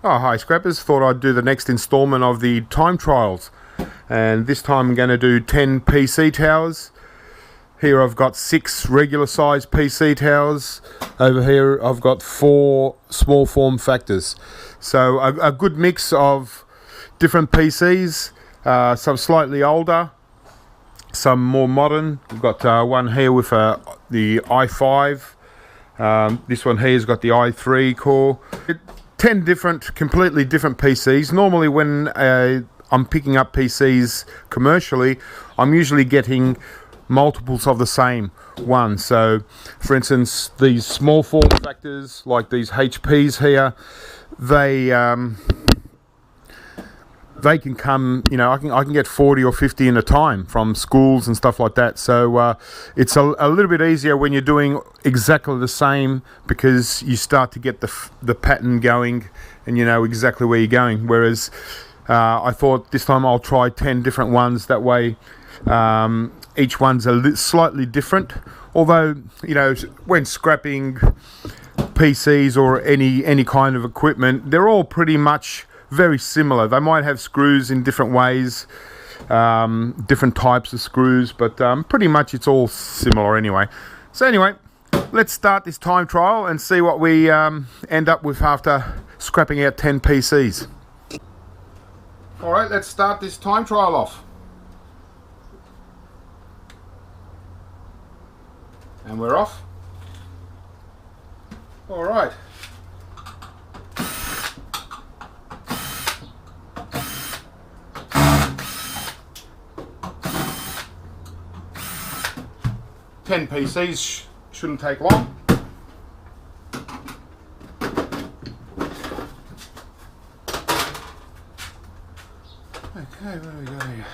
Oh, hi scrappers, thought I'd do the next installment of the time trials, and this time I'm going to do 10 PC towers. Here I've got 6 regular size PC towers. Over here I've got 4 small form factors. So a good mix of different PCs, some slightly older, some more modern. We've got one here with the i5. This one here's got the i3 core. 10 completely different PCs. Normally when I'm picking up PCs commercially, I'm usually getting multiples of the same one. So for instance, these small form factors like these HPs here, they can come, you know, I can get 40 or 50 in a time from schools and stuff like that. So it's a little bit easier when you're doing exactly the same, because you start to get the pattern going and you know exactly where you're going. Whereas I thought this time I'll try 10 different ones. That way each one's slightly different. Although, you know, when scrapping PCs or any kind of equipment, they're all pretty much very similar. They might have screws in different ways, different types of screws, but pretty much it's all similar anyway. So anyway, let's start this time trial and see what we end up with after scrapping out 10 PCs. Alright, let's start this time trial off. And we're off. Alright. Ten PCs shouldn't take long. Okay, where do we go here?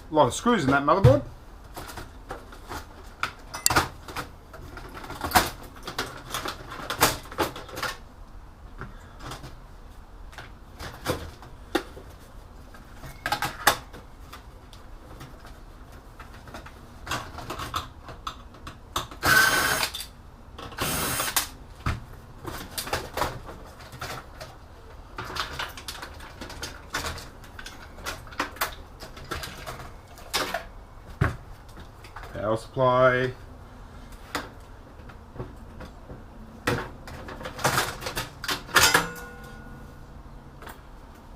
A lot of screws in that motherboard. Power supply.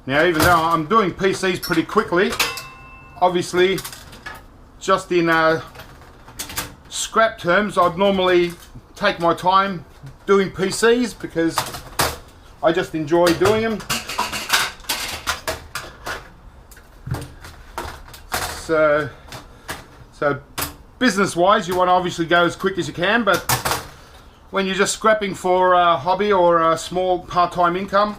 Now, even though I'm doing PCs pretty quickly, obviously just in scrap terms, I'd normally take my time doing PCs because I just enjoy doing them. So business-wise, you want to obviously go as quick as you can, but when you're just scrapping for a hobby or a small part-time income,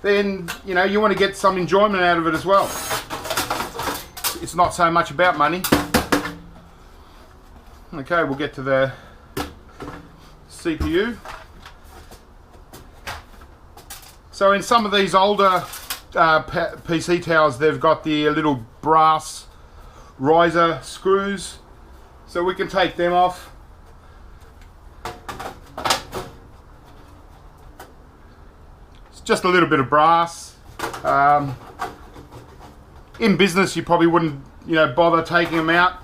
then you know you want to get some enjoyment out of it as well. It's not so much about money. Okay, we'll get to the CPU. So in some of these older PC towers, they've got the little brass riser screws, so we can take them off. It's just a little bit of brass. In business you probably wouldn't, you know, bother taking them out,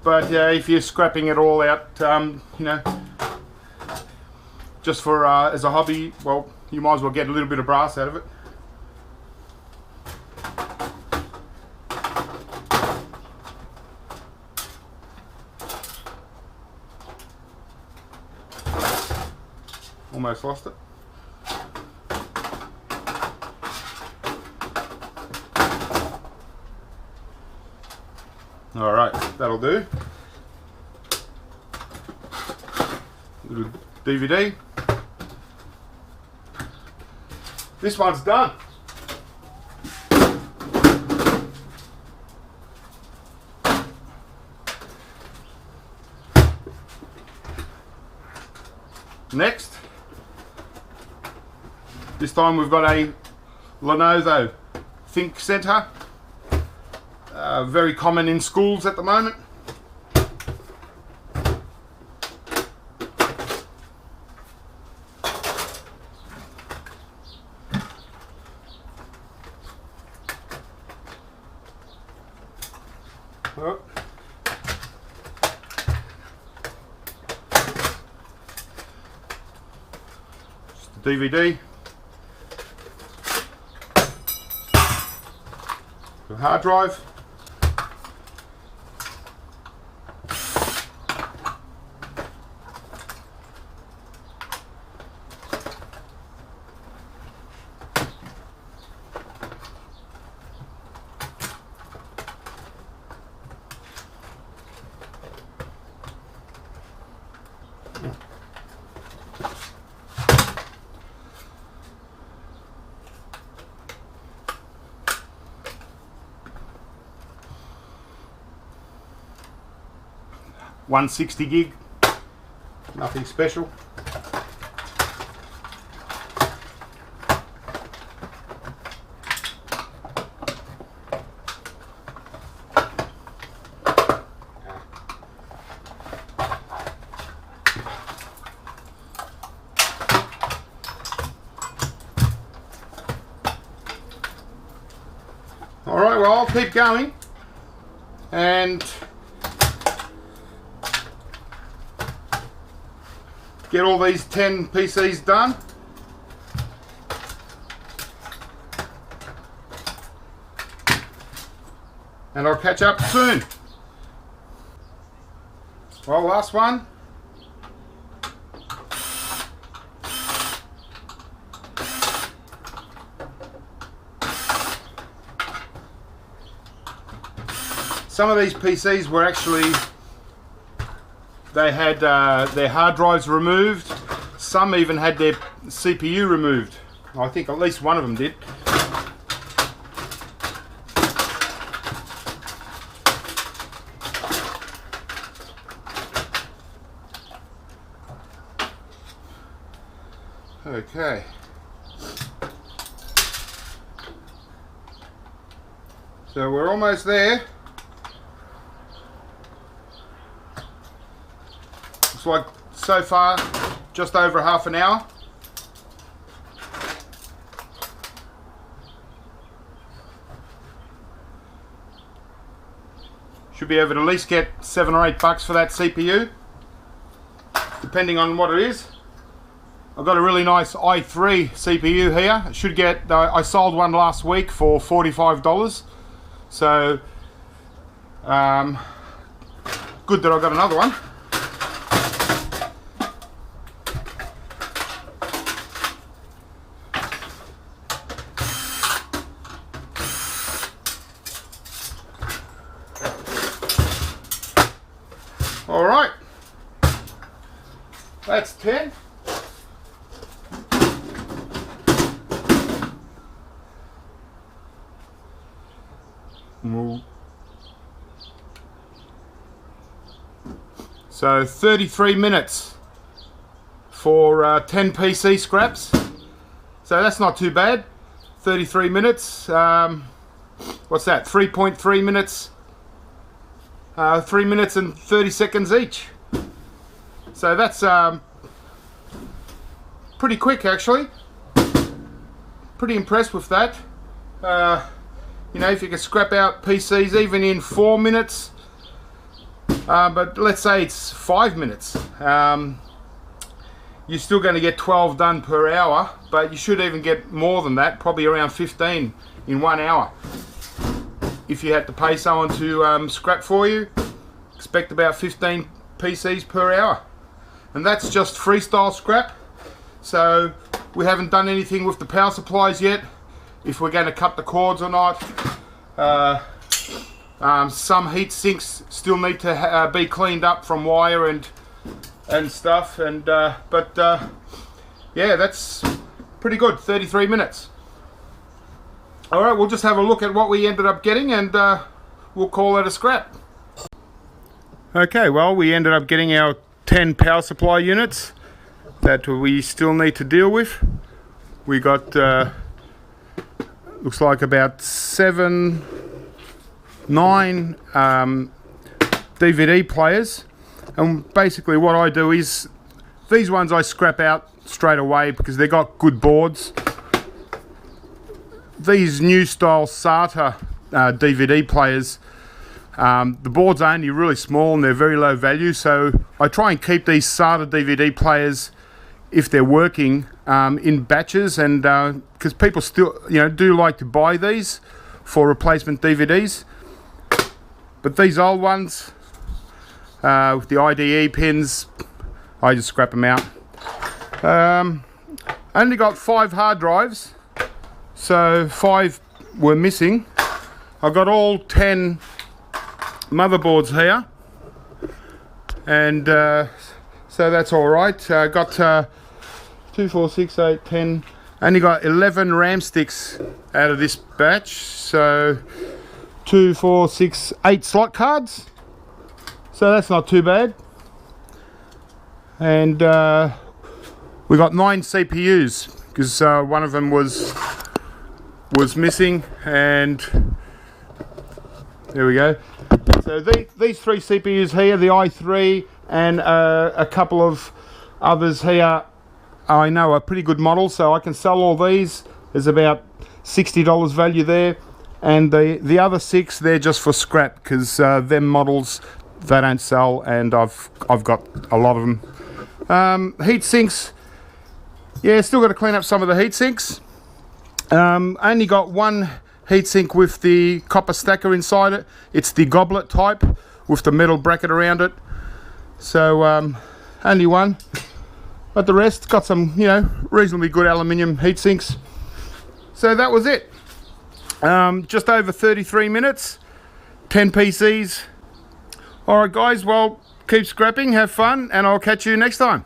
but if you're scrapping it all out, you know, just for as a hobby, well, you might as well get a little bit of brass out of it. Almost lost it. Alright, that'll do. Little DVD. This one's done. Next, this time we've got a Lenovo Think Center, very common in schools at the moment. Oh. Just the DVD. The hard drive. $160 gig, nothing special. All right, well, I'll keep going and get all these 10 PCs done. And I'll catch up soon. Well, last one. Some of these PCs were actually, they had their hard drives removed. Some even had their CPU removed. I think at least one of them did. Okay. So we're almost there. Looks like so far just over half an hour. Should be able to at least get $7 or $8 for that CPU, depending on what it is. I've got a really nice i3 CPU here. I should get, I sold one last week for $45. So, good that I got another one. All right, that's 10. So 33 minutes for 10 PC scraps. So that's not too bad. 33 minutes. What's that? 3.3 minutes. 3 minutes and 30 seconds each. So that's pretty quick, actually. Pretty impressed with that. You know, if you can scrap out PCs even in 4 minutes, but let's say it's 5 minutes, you're still going to get 12 done per hour, but you should even get more than that, probably around 15 in 1 hour. If you had to pay someone to scrap for you, expect about 15 PCs per hour. And that's just freestyle scrap. So we haven't done anything with the power supplies yet, if we're going to cut the cords or not. Some heat sinks still need to be cleaned up from wire and and stuff. And yeah, that's pretty good. 33 minutes. All right, we'll just have a look at what we ended up getting, and we'll call it a scrap. Okay, well, we ended up getting our 10 power supply units that we still need to deal with. We got looks like about 9 DVD players, and basically what I do is these ones I scrap out straight away because they got good boards. These new style SATA DVD players, the boards are only really small and they're very low value, so I try and keep these SATA DVD players, if they're working, in batches, and because people still do like to buy these for replacement DVDs. But these old ones with the IDE pins, I just scrap them out. Only got 5 hard drives, so 5 were missing. I've got all 10 motherboards here, and so that's all right. Got 2, 4, 6, 8, 10. Only got 11 RAM sticks out of this batch, so 2, 4, 6, 8 slot cards. So that's not too bad. And we got 9 CPUs because one of them was missing, and there we go. So these 3 CPUs here, the i3 and a couple of others here, I know are pretty good models, so I can sell all these. There's about $60 value there, and the other 6, they're just for scrap because them models they don't sell, and I've got a lot of them. Heat sinks, yeah, still got to clean up some of the heat sinks. Only got 1 heatsink with the copper stacker inside it. It's the goblet type with the metal bracket around it. So only 1. But the rest got some, reasonably good aluminium heat sinks. So that was it. Just over 33 minutes, 10 PCs. Alright guys, well, keep scrapping, have fun, and I'll catch you next time.